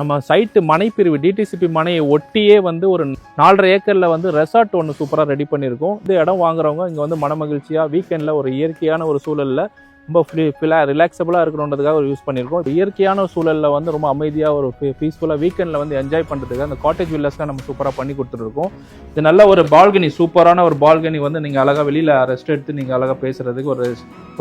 நம்ம site மனைப்பிரிவு DTCP மனையை ஒட்டியே வந்து ஒரு 4.5 ஏக்கரில் வந்து ரெசார்ட் ஒன்று சூப்பராக ரெடி பண்ணியிருக்கோம். இந்த இடம் வாங்குறவங்க இங்கே வந்து மனமகிழ்ச்சியாக வீக்கெண்டில் ஒரு இயற்கையான ஒரு சூழலில் ரொம்ப ரிலாக்ஸபிளாக இருக்கணுன்றதுக்காக ஒரு யூஸ் பண்ணியிருக்கோம். இயற்கையான சூழலில் வந்து ரொம்ப அமைதியாக ஒரு பீஸ்ஃபுல்லாக வீக்கெண்டில் வந்து என்ஜாய் பண்ணுறதுக்காக அந்த காட்டேஜ் வில்லாஸ்லாம் நம்ம சூப்பராக பண்ணி கொடுத்துருக்கோம். இது நல்ல ஒரு பால்கனி, சூப்பரான ஒரு பால்கனி வந்து நீங்கள் அழகாக வெளியில் ரெஸ்ட் எடுத்து நீங்கள் அழகாக பேசுகிறதுக்கு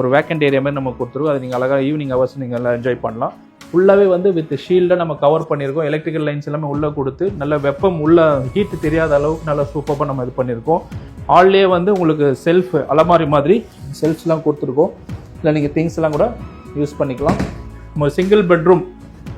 ஒரு வேக்கண்ட் ஏரியா மாதிரி நம்ம கொடுத்துருவோம். அதை நீங்கள் அழகாக ஈவினிங் ஹவர்ஸ் நீங்கள் எல்லாம் என்ஜாய் பண்ணலாம். ஃபுல்லாகவே வந்து வித் ஷீல்டை நம்ம கவர் பண்ணியிருக்கோம். எலக்ட்ரிக்கல் லைன்ஸ் எல்லாமே உள்ளே கொடுத்து நல்ல வெப்பம் உள்ள ஹீட்டு தெரியாத அளவுக்கு நல்ல சூப்பராக நம்ம இது பண்ணியிருக்கோம். ஹால்லேயே வந்து உங்களுக்கு செல்ஃப் அலமாரி மாதிரி செல்ஃப்ஸ்லாம் கொடுத்துருக்கோம். இல்லை நீங்கள் திங்ஸ் எல்லாம் கூட யூஸ் பண்ணிக்கலாம். நம்ம சிங்கிள் பெட்ரூம்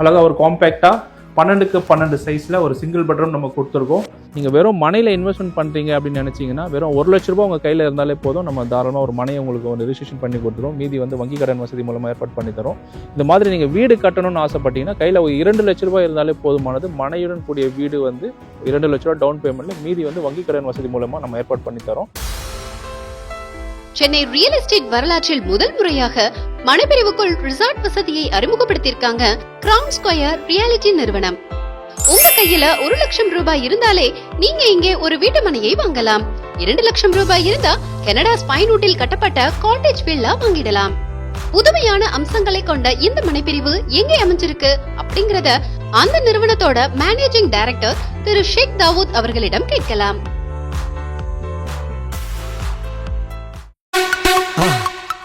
அழகாக ஒரு காம்பேக்டாக 12x12 சைஸில் ஒரு சிங்கிள் பெட்ரூம் நம்ம கொடுத்துருக்கோம். நீங்கள் வெறும் மனையில் இன்வெஸ்ட்மெண்ட் பண்ணுறீங்க அப்படின்னு நினச்சிங்கன்னா வெறும் 1 லட்ச ரூபா உங்கள் கையில் இருந்தாலே போதும். நம்ம தாராளமாக ஒரு மனையை உங்களுக்கு ஒரு ரிஜிஸ்ட்ரேஷன் பண்ணி கொடுத்துருவோம். மீதி வந்து வங்கி கடன் வசதி மூலமாக ஏற்பாடு பண்ணி தரோம். இந்த மாதிரி நீங்கள் வீடு கட்டணும்னு ஆசைப்பட்டீங்கன்னா கையில் ஒரு 2 லட்ச ரூபாய் இருந்தாலே போதுமானது. மனையுடன் கூடிய வீடு வந்து 2 லட்ச ரூபா டவுன் பேமெண்ட்டில், மீதி வந்து வங்கி கடன் வசதி மூலமாக நம்ம ஏற்பாடு பண்ணி தரோம். சென்னை ரியல் எஸ்டேட் வரலாற்றில் முதல் முறையாக மனைப்பிரிவுக்குள் ரிசார்ட் வசதியை அறிமுகப்படுத்தியிருக்காங்க கிரவுன் ஸ்கொயர் ரியாலிட்டி நிறுவனம். உங்க கையில 1 லட்சம் ரூபாய் இருந்தாலே நீங்க இங்கே ஒரு வீட்டு மனையை வாங்கலாம். 2 லட்சம் ரூபாய் இருந்தா கனடா ஸ்பைன்வுட்டில் கட்டப்பட்ட காட்டேஜ் வில்லா வாங்கிடலாம். புதுமையான அம்சங்களை கொண்ட இந்த மனைப்பிரிவு எங்கே அமைஞ்சிருக்கு அப்படிங்கறத அந்த நிறுவனத்தோட மேனேஜிங் டைரக்டர் திரு ஷேக் தாவூத் அவர்களிடம் கேட்கலாம்.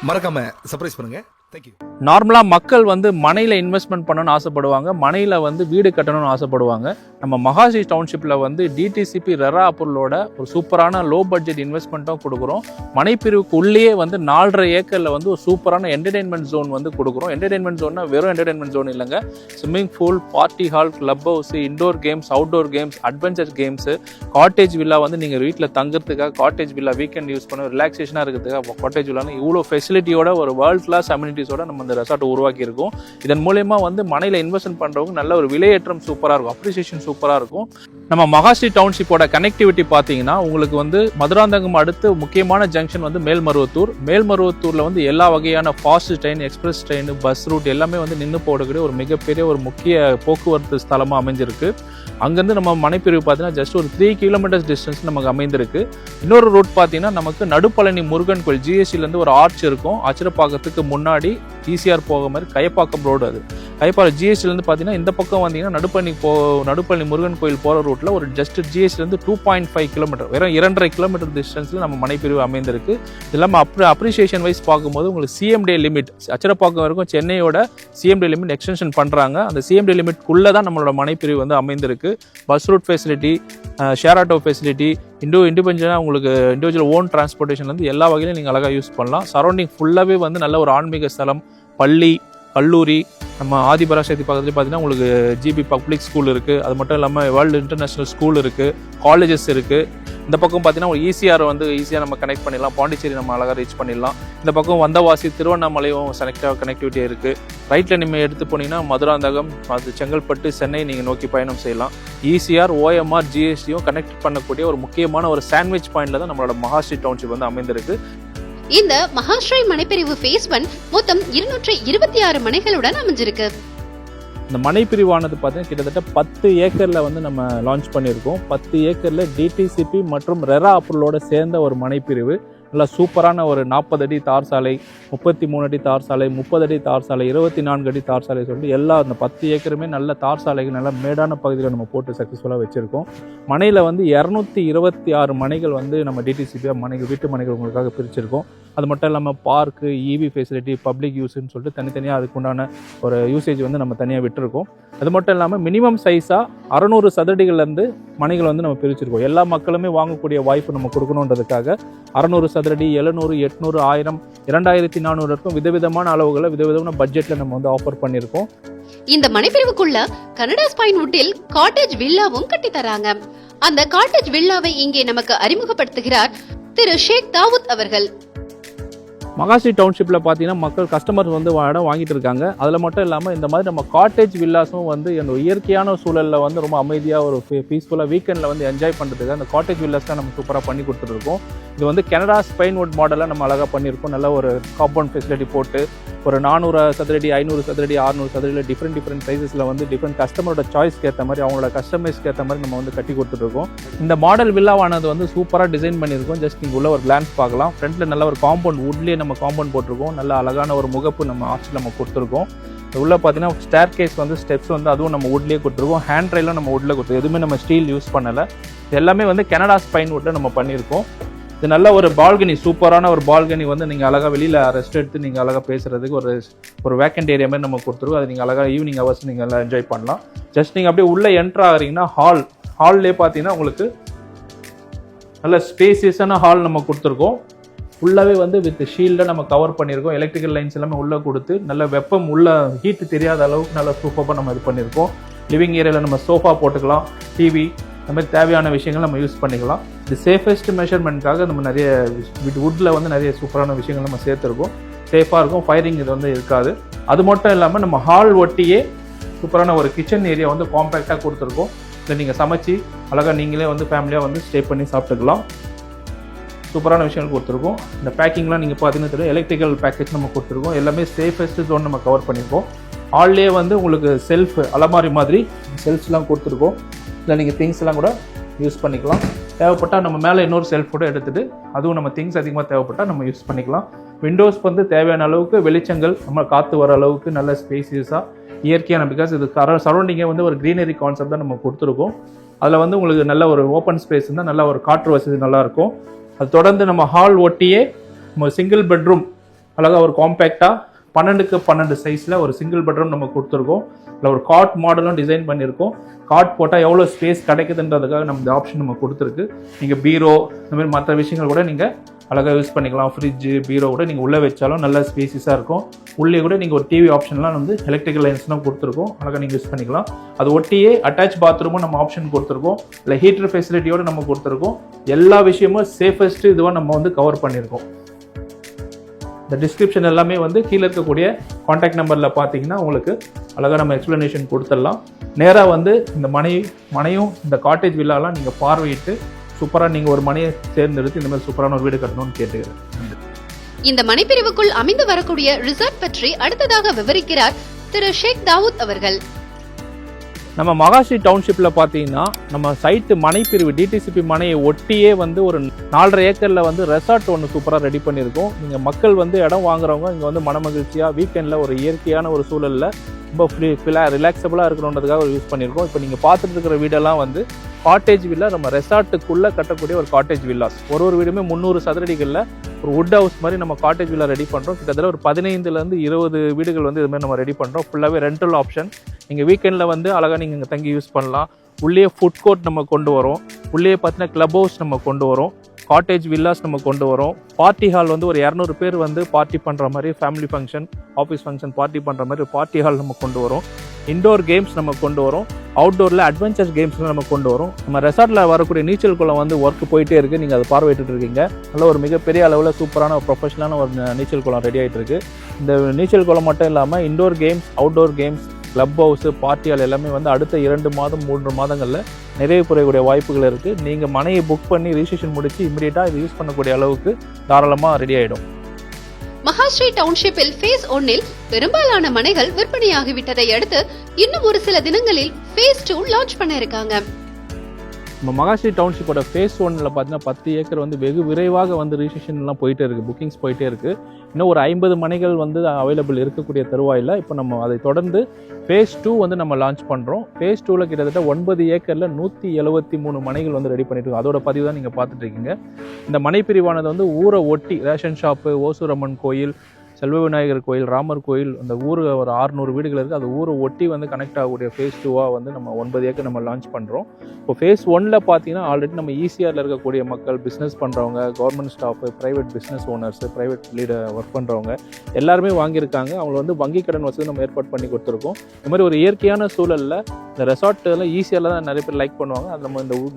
மறக்காம சர்ப்ரைஸ் பண்ணுங்க. தேங்க்யூ. நார்மலாக மக்கள் வந்து மனையில் இன்வெஸ்ட்மெண்ட் பண்ணணும்னு ஆசைப்படுவாங்க, மனையில் வந்து வீடு கட்டணும்னு ஆசைப்படுவாங்க. நம்ம மகாஸ்ரீ டவுன்ஷிப்பில் வந்து டிடிசிபி ரெரா அப்ரூவலோட ஒரு சூப்பரான லோ பட்ஜெட் இன்வெஸ்ட்மெண்ட்டும் கொடுக்குறோம். மனைப்பிரிவுக்கு உள்ளேயே வந்து 4.5 ஏக்கரில் வந்து ஒரு சூப்பரான என்டர்டெயின்மெண்ட் ஜோன் வந்து கொடுக்குறோம். என்டர்டெயின்மெண்ட் ஜோன்னா வெறும் என்டர்டெயின்மெண்ட் ஜோன் இல்லைங்க. Swimming pool, party hall, club house, indoor games, outdoor games, adventure games, cottage villa வந்து நீங்கள் வீட்டில் தங்குறதுக்காக காட்டேஜ் வில்லா வீக்கெண்ட் யூஸ் பண்ண ரிலாக்ஸேஷனாக இருக்கிறதுக்காக காட்டேஜ் வில்லான்னு இவ்வளோ ஃபெசிலிட்டியோட ஒரு வேர்ல்ட் கிளாஸ் அம்யூனிட்டிஸோட நம்ம இந்த ரெசார்ட் உருவாக்கி இருக்கோம். இதன் மூலமா வந்து மனையில இன்வெஸ்ட்மெண்ட் பண்றவங்க நல்ல ஒரு விலையேற்றம் சூப்பரா இருக்கும், அப்ரிசியேஷன் சூப்பரா இருக்கும். நம்ம மகாஸ்ரீ டவுன்ஷிப்போட கனெக்டிவிட்டி பாத்தீங்கன்னா உங்களுக்கு வந்து மதுராந்தகம் அடுத்து முக்கியமான ஜங்ஷன் வந்து மேல்மருவத்தூர்ல வந்து எல்லா வகையான fast train, express train, bus route எல்லாமே வந்து நின்று போடக்கூடிய ஒரு மிகப்பெரிய ஒரு முக்கிய போக்குவரத்து ஸ்தலமா அமைஞ்சிருக்கு. அங்கேருந்து நம்ம மனைப்பிரிவு பார்த்தீங்கன்னா ஜஸ்ட் ஒரு 3 கிலோமீட்டர்ஸ் டிஸ்டன்ஸ் நமக்கு அமைந்திருக்கு. இன்னொரு ரூட் பார்த்தீங்கன்னா நமக்கு நடுப்பழனி முருகன் கோயில் ஜிஎஸ்டிலேருந்து ஒரு ஆர்ச் இருக்கும். அச்சிரப்பாக்கத்துக்கு முன்னாடி ஈசிஆர் போக மாதிரி கயப்பாக்கம் ரோடு, அது கயப்பாக்கம் ஜிஎஸ்டிலேருந்து பார்த்தீங்கன்னா இந்த பக்கம் வந்தீங்கன்னா நடுப்பழனி முருகன் கோயில் போகிற ரூட்டில் ஒரு ஜஸ்ட் ஜிஎஸ்டிலேருந்து 2.5 கிலோமீட்டர், வெறும் 2.5 கிலோமீட்டர் டிஸ்டன்ஸில் நம்ம மனைப்பிரிவு அமைந்திருக்கு. இது இல்லாமல் அப்ரிசியேஷன் வைஸ் பார்க்கும்போது உங்களுக்கு சிஎம்டி லிமிட் அச்சிரப்பாக்கம் வரைக்கும் சென்னையோட சிஎம்டி லிமிட் எக்ஸ்டென்ஷன் பண்ணுறாங்க. அந்த சிஎம்டி லிமிட்குள்ளே தான் நம்மளோட மனைப்பிரிவு வந்து அமைந்திருக்கு. Bus route facility, share auto facility, இண்டிவிஜுவலாக உங்களுக்கு இண்டிவிஜுவல் ஓன் டிரான்ஸ்போர்ட்டேஷன்லேருந்து எல்லா வகையிலும் நீங்கள் அழகாக யூஸ் பண்ணலாம். சரௌண்டிங் ஃபுல்லாகவே வந்து நல்ல ஒரு ஆன்மீக ஸ்தலம், பள்ளி, கல்லூரி, நம்ம ஆதிபராசக்தி பக்கத்துலேயே பார்த்தீங்கன்னா உங்களுக்கு ஜிபி பப்ளிக் ஸ்கூல் இருக்குது. அது மட்டும் இல்லாமல் வேர்ல்டு இன்டர்நேஷ்னல் ஸ்கூல் இருக்குது, காலேஜஸ் இருக்குது. இந்த பக்கம் பார்த்தீங்கன்னா ஒரு ஈசிஆர் வந்து ஈஸியாக நம்ம கனெக்ட் பண்ணிடலாம், பாண்டிச்சேரி நம்ம அழகாக ரீச் பண்ணிடலாம். இந்த பக்கம் வந்தவாசி, திருவண்ணாமலையும் கனெக்டிவிட்டி இருக்குது. ரைட்டில் நீங்கள் எடுத்து போனீங்கன்னா மதுராந்தகம், அது செங்கல்பட்டு, சென்னை நீங்கள் நோக்கி பயணம் செய்யலாம். ஈசிஆர், OMR, GSTயும் கனெக்ட் பண்ணக்கூடிய ஒரு முக்கியமான ஒரு சாண்ட்விச் பாயிண்டில் தான் நம்மளோட மகாஸ்ரீ டவுன்ஷிப் வந்து அமைந்திருக்கு. இந்த மகாஸ்ரீ மனைப்பிரிவு ஃபேஸ் 1 மொத்தம் 226 மனைகளுடன் அமைஞ்சிருக்கு. இந்த மனைப்பிரிவானது பார்த்தீங்கன்னா கிட்டத்தட்ட 10 ஏக்கரில் வந்து நம்ம லான்ச் பண்ணியிருக்கோம். 10 ஏக்கரில் டிடிசிபி மற்றும் ரெரா அப்ரூவலோட சேர்ந்த ஒரு மனைப்பிரிவு. நல்லா சூப்பரான ஒரு 40 அடி தார் சாலை, 33 அடி தார் சாலை, 30 அடி தார் சாலை, 24 அடி தார் சாலை சொல்லிட்டு எல்லா அந்த 10 ஏக்கருமே நல்ல தார் சாலைகள் நல்ல மேடான பகுதியில் நம்ம போட்டு சக்ஸஸ்ஃபுல்லாக வச்சுருக்கோம். மனையில் வந்து 226 மனைகள் வந்து நம்ம டிடிசிபியாக வீட்டு மனைகள் உங்களுக்காக பிரிச்சிருக்கோம். அது மட்டும் இல்லாமல் பார்க்கு, இவி ஃபெசிலிட்டி, பப்ளிக் யூஸ்ன்னு சொல்லிட்டு தனித்தனியாக அதுக்குண்டான ஒரு யூசேஜ் வந்து நம்ம தனியாக விட்டுருக்கோம். அது மட்டும் இல்லாமல் மினிமம் சைஸாக 600 சதுரடிகள்லேருந்து மனைகள் வந்து நம்ம பிரிச்சிருக்கோம். எல்லா மக்களுமே வாங்கக்கூடிய வாய்ப்பு நம்ம கொடுக்கணுன்றதுக்காக 600 சதுரடி, 700, 800, 1000, 2400 இருக்கும் விதவிதமான அளவுகளை விதவிதமான பட்ஜெட்டில் நம்ம வந்து ஆஃபர் பண்ணியிருக்கோம். இந்த மனைப்பிரிவுக்குள்ள கனடா ஸ்பைன்வுட்டில் காட்டேஜ் வில்லாவும் கட்டி தராங்க. அந்த காட்டேஜ் வில்லாவை இங்கே நமக்கு அறிமுகப்படுத்துகிறார் திரு ஷேக் தாவூத் அவர்கள். மகாஸ்ரீ டவுன்ஷிப்பில் பார்த்தீங்கன்னா மக்கள் கஸ்டமர்ஸ் வந்து இடம் வாங்கிட்டு இருக்காங்க. அதில் மட்டும் இல்லாமல் இந்த மாதிரி நம்ம காட்டேஜ் வில்லாஸும் வந்து இந்த இயற்கையான சூழலில் வந்து ரொம்ப அமைதியாக ஒரு பீஸ்ஃபுல்லாக வீக்கெண்டில் வந்து என்ஜாய் பண்ணுறதுக்கு அந்த காட்டேஜ் வில்லாஸ் தான் நம்ம சூப்பராக பண்ணி கொடுத்துருக்கோம். இது வந்து கனடா ஸ்பைன்வுட் மாடலில் நம்ம அழகாக பண்ணியிருக்கோம். நல்ல ஒரு காம்பவுண்ட் ஃபெசிலிட்டி போட்டு ஒரு 400 சதுரடி 500 சதுரடி 600 சதுரடியில் டிஃப்ரெண்ட் சைஸஸில் வந்து டிஃப்ரெண்ட் கஸ்டமரோட சாய்ஸ்க்கு ஏற்ற மாதிரி அவங்களோட கஸ்டமைஸ்க்கு ஏற்ற மாதிரி நம்ம வந்து கட்டி கொடுத்துட்ருக்கோம். இந்த மாடல் வில்லாவானது வந்து சூப்பராக டிசைன் பண்ணியிருக்கோம். ஜஸ்ட் நீங்கள் உள்ள ஒரு கிளான்ஸ் பார்க்கலாம். ஃப்ரண்ட்டில் நல்ல ஒரு காம்பவுண்ட் வுட்லேயே நம்ம காம்பவுண்ட் போட்டிருக்கோம். நல்ல அழகான ஒரு முகப்பு நம்ம ஆர்ச்சில் நம்ம கொடுத்துருக்கோம். உள்ள பார்த்தீங்கன்னா ஸ்டேர் கேஸ் வந்து ஸ்டெப்ஸ் வந்து அதுவும் நம்ம வுட்லேயே கொடுத்துருக்கோம். ஹேண்ட் ரைலும் நம்ம வுட்டில் கொடுத்துருக்கோம். எதுவுமே நம்ம ஸ்டீல் யூஸ் பண்ணலை. எல்லாமே வந்து கனடா ஸ்பைன் வுட்டில் நம்ம பண்ணியிருக்கோம். இது நல்ல ஒரு பால்கனி, சூப்பரான ஒரு பால்கனி வந்து நீங்கள் அழகாக வெளியில் ரெஸ்ட் எடுத்து நீங்கள் அழகாக பேசுகிறதுக்கு ஒரு வேக்கண்ட் ஏரியா மாதிரி நம்ம கொடுத்துருவோம். அது நீங்கள் அழகாக ஈவினிங் ஹவர்ஸ் நீங்கள் எல்லாம் என்ஜாய் பண்ணலாம். ஜஸ்ட் நீங்கள் அப்படியே உள்ளே என்ட்ரு ஆகிறீங்கன்னா ஹால்லே பார்த்தீங்கன்னா உங்களுக்கு நல்ல ஸ்பேசியஸான ஹால் நம்ம கொடுத்துருக்கோம். ஃபுல்லாகவே வந்து வித் ஷீல்டை நம்ம கவர் பண்ணியிருக்கோம். எலக்ட்ரிக்கல் லைன்ஸ் எல்லாமே உள்ளே கொடுத்து நல்ல வெப்பம் உள்ள ஹீட்டு தெரியாத அளவுக்கு நல்ல சூப்பராக நம்ம இது பண்ணியிருக்கோம். லிவிங் ஏரியாவில் நம்ம சோஃபா போட்டுக்கலாம், டிவி, இந்த மாதிரி தேவையான விஷயங்கள் நம்ம யூஸ் பண்ணிக்கலாம். இது சேஃபஸ்ட் மெஷர்மெண்ட்காக நம்ம நிறைய வுட்டில் வந்து நிறைய சூப்பரான விஷயங்கள் நம்ம சேர்த்துருக்கோம். சேஃபாக இருக்கும், ஃபயரிங் இது வந்து இருக்காது. அது மட்டும் இல்லாமல் நம்ம ஹால் ஒட்டியே சூப்பரான ஒரு கிச்சன் ஏரியா வந்து காம்பேக்டாக கொடுத்துருக்கோம். இதில் நீங்கள் சமைச்சு அழகாக நீங்களே வந்து ஃபேமிலியாக வந்து ஸ்டே பண்ணி சாப்பிட்டுக்கலாம். சூப்பரான விஷயங்கள் கொடுத்துருக்கோம். இந்த பேக்கிங்லாம் நீங்கள் பார்த்தீங்கன்னா தெரியும், எலக்ட்ரிக்கல் பேக்கேஜ் நம்ம கொடுத்துருக்கோம். எல்லாமே சேஃபஸ்ட் ஜோன் நம்ம கவர் பண்ணியிருக்கோம். ஹால்லேயே வந்து உங்களுக்கு செல்ஃப் அலமாரி மாதிரி செல்ஃப்ஸ்லாம் கொடுத்துருக்கோம். இதில் நீங்கள் திங்ஸ் எல்லாம் கூட யூஸ் பண்ணிக்கலாம். தேவைப்பட்டால் நம்ம மேலே இன்னொரு செல்ஃப் கூட எடுத்துகிட்டு அதுவும் நம்ம திங்ஸ் அதிகமாக தேவைப்பட்டால் நம்ம யூஸ் பண்ணிக்கலாம். விண்டோஸ் வந்து தேவையான அளவுக்கு வெளிச்சங்கள் நம்ம காற்று வர அளவுக்கு நல்ல ஸ்பேசியஸாக இயற்கையான, பிகாஸ் இது சரௌண்டிங்கே வந்து ஒரு க்ரீனரி கான்செப்ட் தான் நம்ம கொடுத்துருக்கோம். அதில் வந்து உங்களுக்கு நல்ல ஒரு ஓப்பன் ஸ்பேஸ் இருந்தால் நல்ல ஒரு காற்று வசதி நல்லாயிருக்கும். அது தொடர்ந்து நம்ம ஹால் ஒட்டியே நம்ம சிங்கிள் பெட்ரூம் அழகாக ஒரு காம்பேக்டாக 12க்கு 12 சைஸில் ஒரு சிங்கிள் பெட்ரூம் நம்ம கொடுத்துருக்கோம். இல்லை ஒரு காட் மாடலும் டிசைன் பண்ணியிருக்கோம். காட் போட்டால் எவ்வளோ ஸ்பேஸ் கிடைக்குதுன்றதுக்காக நம்ம இந்த ஆப்ஷன் நம்ம கொடுத்துருக்கு. நீங்கள் பீரோ இந்த மாதிரி மற்ற விஷயங்கள் கூட நீங்கள் அழகாக யூஸ் பண்ணிக்கலாம். ஃப்ரிட்ஜு, பீரோ கூட நீங்கள் உள்ளே வச்சாலும் நல்ல ஸ்பேசிஸாக இருக்கும். உள்ளே கூட நீங்கள் ஒரு டிவி ஆப்ஷன்லாம் வந்து எலக்ட்ரிக்கல் லைன்ஸ்லாம் கொடுத்துருக்கோம். அழகாக நீங்கள் யூஸ் பண்ணிக்கலாம். அது ஒட்டியே அட்டாச் பாத்ரூமும் நம்ம ஆப்ஷன் கொடுத்துருக்கோம். இல்லை ஹீட்டர் ஃபெசிலிட்டியோடு நம்ம கொடுத்துருக்கோம். எல்லா விஷயமும் சேஃபஸ்ட் இதுவாக நம்ம வந்து கவர் பண்ணியிருக்கோம். இந்த டிஸ்கிரிப்ஷன் எல்லாமே வந்து கீழே இருக்கக்கூடிய காண்டாக்ட் நம்பரில் பார்த்தீங்கன்னா உங்களுக்கு அழகாக நம்ம எக்ஸ்ப்ளனேஷன் கொடுத்துடலாம். நேராக வந்து இந்த மனையும் இந்த காட்டேஜ் வில்லாலாம் நீங்கள் பார்வையிட்டு சூப்பராக நீங்கள் ஒரு மனையை தேர்ந்தெடுத்து இந்த மாதிரி சூப்பரான ஒரு வீடு கட்டணும்னு கேட்டுக்கிறேன். இந்த மனைப்பிரிவுக்குள் அமைந்து வரக்கூடிய ரிசார்ட் பற்றி அடுத்ததாக விவரிக்கிறார் திரு ஷேக் தாவூத் அவர்கள். நம்ம மகாஸ்ரீ டவுன்ஷிப்பில் பார்த்தீங்கன்னா நம்ம சைட்டு மனைப்பிரிவு டிடிசிபி மனையை ஒட்டியே வந்து ஒரு 4.5 ஏக்கரில் வந்து ரெசார்ட் ஒன்று சூப்பராக ரெடி பண்ணியிருக்கோம். நீங்கள் மக்கள் வந்து இடம் வாங்குறவங்க இங்கே வந்து மனமகிழ்ச்சியாக வீக்கெண்டில் ஒரு இயற்கையான ஒரு சூழலில் ரொம்ப ரிலாக்ஸபிளாக இருக்கணுன்றதுக்காக ஒரு யூஸ் பண்ணியிருக்கோம். இப்போ நீங்கள் பார்த்துட்டு இருக்கிற வீடெல்லாம் வந்து காட்டேஜ் வில்லா, நம்ம ரெசார்ட்டுக்குள்ளே கட்டக்கூடிய ஒரு காட்டேஜ் வில்லாஸ். ஒரு வீடுமே 300 சதுரடிகளில் ஒரு வுட் ஹவுஸ் மாதிரி நம்ம காட்டேஜ் வில்லா ரெடி பண்ணுறோம். கிட்டத்தட்ட ஒரு 15லேருந்து 20 வீடுகள் வந்து இதுமாதிரி நம்ம ரெடி பண்ணுறோம். ஃபுல்லாகவே ரெண்டல் ஆப்ஷன். நீங்கள் வீக்கெண்டில் வந்து அழகாக நீங்கள் இங்கே தங்கி யூஸ் பண்ணலாம். உள்ளே ஃபுட் கோர்ட் நம்ம கொண்டு வரோம். உள்ளே பார்த்தீங்கன்னா கிளப் ஹவுஸ் நம்ம கொண்டு வரோம். காட்டேஜ் வில்லாஸ் நம்ம கொண்டு வரோம். பார்ட்டி ஹால் வந்து ஒரு 200 பேர் வந்து பார்ட்டி பண்ணுற மாதிரி, family function, office function party பண்ணுற மாதிரி பார்ட்டி ஹால் நம்ம கொண்டு வரோம். இண்டோர் கேம்ஸ் நம்ம கொண்டு வரோம். அவுட்டோரில் அட்வென்ச்சர் கேம்ஸ்லாம் நம்ம கொண்டு வரோம். நம்ம ரெசார்ட்டில் வரக்கூடிய நீச்சல் குளம் வந்து ஒர்க் போயிட்டே இருக்குது. நீங்கள் அதை பார்வையிட்டு இருக்கீங்க. நல்ல ஒரு மிகப்பெரிய அளவில் சூப்பரான ஒரு ப்ரொஃபஷனலான ஒரு நீச்சல் குளம் ரெடி ஆகிட்டு இருக்குது. இந்த நீச்சல் குளம் மட்டும் இல்லாமல் indoor games, outdoor games, club house, party hall எல்லாமே வந்து அடுத்த 2 மாதம் 3 மாதங்களில் நிறைவு குறையக்கூடிய வாய்ப்புகள் இருக்குது. நீங்கள் மனையை புக் பண்ணி ரிஜிஸ்ட்ரேஷன் முடிச்சு இமீடியட்டாக இது யூஸ் பண்ணக்கூடிய அளவுக்கு தாராளமாக ரெடி ஆகிடும். மகாஸ்ரீ டவுன்ஷிப்பில் ஃபேஸ் 1 பெரும்பாலான மனைகள் விற்பனையாகிவிட்டதை அடுத்து இன்னும் ஒரு சில தினங்களில் ஃபேஸ் 2 லான்ச் பண்ண இருக்காங்க. நம்ம மகாஸ்ரீ டவுன்ஷிப்போட ஃபேஸ் 1ல் பார்த்தீங்கன்னா 10 ஏக்கர் வந்து வெகு விரைவாக வந்து ரிஜிஸ்ட்ரேஷன்லாம் போயிட்டே இருக்குது, புக்கிங்ஸ் போயிட்டே இருக்குது. இன்னும் ஒரு 50 மனைகள் வந்து அவைலபிள் இருக்கக்கூடிய தருவாயில் இப்போ நம்ம அதை தொடர்ந்து ஃபேஸ் 2 வந்து நம்ம லான்ச் பண்ணுறோம். ஃபேஸ் 2ல் கிட்டத்தட்ட 9 ஏக்கரில் 173 மனைகள் வந்து ரெடி பண்ணிட்டு இருக்கோம். அதோட பதிவு தான் நீங்கள் பார்த்துட்டு இருக்கீங்க. இந்த மனை பிரிவானது வந்து ஊரை ஒட்டி ரேஷன் ஷாப்பு, ஓசூரம்மன் கோயில், செல்வ விநாயகர் கோயில், ராமர் கோயில், அந்த ஊர் ஒரு 600 வீடுகள் இருக்குது. அந்த ஊரை ஒட்டி வந்து கனெக்ட் ஆகக்கூடிய ஃபேஸ் 2 வந்து நம்ம 9 ஏக்கர் நம்ம லான்ச் பண்ணுறோம். இப்போ ஃபேஸ் 1ல் பார்த்தீங்கன்னா ஆல்ரெடி நம்ம ஈசிஆரில் இருக்கக்கூடிய மக்கள், பிஸ்னஸ் பண்ணுறவங்க, government staff, private business owners, private leader work பண்ணுறவங்க எல்லாருமே வாங்கியிருக்காங்க. அவங்க வந்து வங்கி கடன் வசதி நம்ம ஏற்பாடு பண்ணி கொடுத்துருக்கோம். இந்த மாதிரி ஒரு இயற்கையான சூழலில் இந்த ரெசார்ட்டில் ஈஸியாக தான் நிறைய பேர் லைக் பண்ணுவாங்க. அது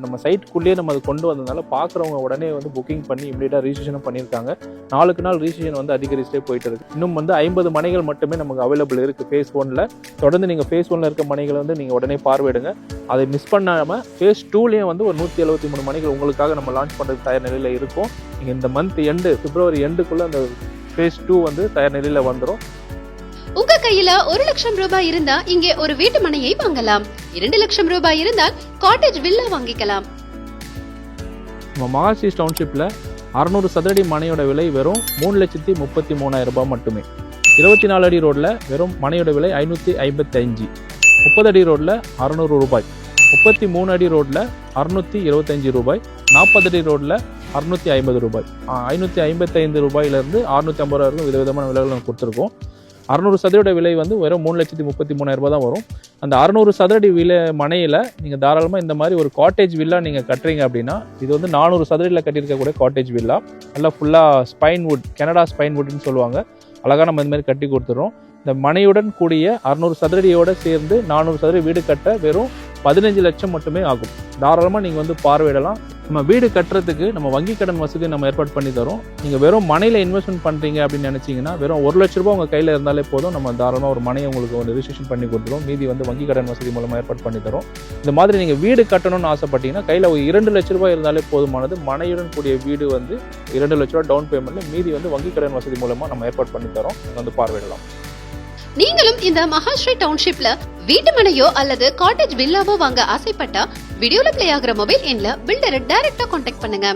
நம்ம சைட்டுக்குள்ளேயே நம்ம அது கொண்டு வந்ததுனால பார்க்குறவங்க உடனே வந்து புக்கிங் பண்ணி இமீடியட்டாக ரிஜிஸ்ட்ரேஷனும் பண்ணியிருக்காங்க. நாளுக்கு நாள் ரிஜிஸ்ட்ரேஷன் வந்து அதிகரிச்சுட்டே போயிட்டு இருக்கு. இன்னும் வந்து 50 மனைகள் மட்டுமே நமக்கு அவைலபிள் இருக்குது ஃபேஸ் 1ல். தொடர்ந்து நீங்கள் ஃபேஸ் 1ல் இருக்க மனைகளை வந்து நீங்கள் உடனே பார்வையிடுங்க. அதை மிஸ் பண்ணாமல் ஃபேஸ் 2லேயும் வந்து ஒரு 173 மனைகள் உங்களுக்காக நம்ம லான்ச் பண்ணுறதுக்கு தயார் நிலையில் இருக்கும். நீங்கள் இந்த மந்த் எண்டு பிப்ரவரி எண்டுக்குள்ளே அந்த ஃபேஸ் 2 வந்து தயார் நிலையில் வந்துடும். உங்க கையில 1 லட்சம் ரூபாய் இருந்தா இங்கே ஒரு வீட்டு மனையை வாங்கலாம். 2 லட்சம் ரூபாய் இருந்தால் காட்டேஜ் வில்லா வாங்கிக்கலாம். நம்ம மகாஸ்ரீஸ் டவுன்ஷிப்பில் 600 சதுரடி மனையோட விலை வெறும் 3,33,000 ரூபாய் மட்டுமே. 24 அடி ரோட்டில் வெறும் மனையோட விலை 555. 30 அடி ரோட்டில் 600 ரூபாய். 33 அடி ரோட்டில் 625 ரூபாய். 40 அடி ரோட்டில் 650 ரூபாய். 555 ரூபாயிலிருந்து 650 ரூபாய் வரைக்கும் விதவிதமான விலைகள் நம்ம கொடுத்துருக்கோம். 600 சதுரடி விலை வந்து வெறும் 3,33,000 ரூபாய் தான் வரும். அந்த 600 சதுரடி விலை மனையில் நீங்கள் தாராளமாக இந்த மாதிரி ஒரு காட்டேஜ் வில்லா நீங்கள் கட்டுறீங்க அப்படின்னா, இது வந்து 400 சதுரடியில் கட்டியிருக்கக்கூடிய காட்டேஜ் வில்லா. நல்லா ஃபுல்லாக ஸ்பைன் வுட், கனடா ஸ்பைன் வுட்னு சொல்லுவாங்க. அழகாக நம்ம இந்த மாதிரி கட்டி கொடுத்துறோம். இந்த மனையுடன் கூடிய 600 சதுரடியோடு சேர்ந்து 400 சதுரடி வீடு கட்ட வெறும் 15 லட்சம் மட்டுமே ஆகும். தாராளமாக நீங்கள் வந்து பார்வையிடலாம். நம்ம வீடு கட்டுறதுக்கு நம்ம வங்கி கடன் வசதி நம்ம ஏற்பாடு பண்ணி தரோம். நீங்கள் வெறும் மனையில் இன்வெஸ்ட்மெண்ட் பண்ணுறீங்க அப்படின்னு நினச்சிங்கன்னா வெறும் 1 லட்ச ரூபாய் உங்கள் கையில் இருந்தாலே போதும். நம்ம தாராளமாக ஒரு மனையை உங்களுக்கு ஒரு ரிஜிஸ்ட்ரேஷன் பண்ணி கொடுத்துரும். மீதி வந்து வங்கி கடன் வசதி மூலமாக ஏற்பாடு பண்ணி தரோம். இந்த மாதிரி நீங்கள் வீடு கட்டணும்னு ஆசைப்பட்டீங்கன்னா கையில் ஒரு 2 லட்ச ரூபாய் இருந்தாலே போதுமானது. மனையுடன் கூடிய வீடு வந்து 2 லட்ச ரூபாய் டவுன் பேமெண்ட்டில், மீதி வந்து வங்கி கடன் வசதி மூலமாக நம்ம ஏற்பாடு பண்ணி தரோம். வந்து பார்வையிடலாம். நீங்களும் இந்த மகாஸ்ரீ டவுன்ஷிப்ல வீட்டு மனையோ அல்லது காட்டேஜ் வில்லாவோ வாங்க ஆசைப்பட்டா வீடியோல பிளே ஆகிற மொபைல் எண்ல பில்டரை டைரக்டா கான்டாக்ட் பண்ணுங்க.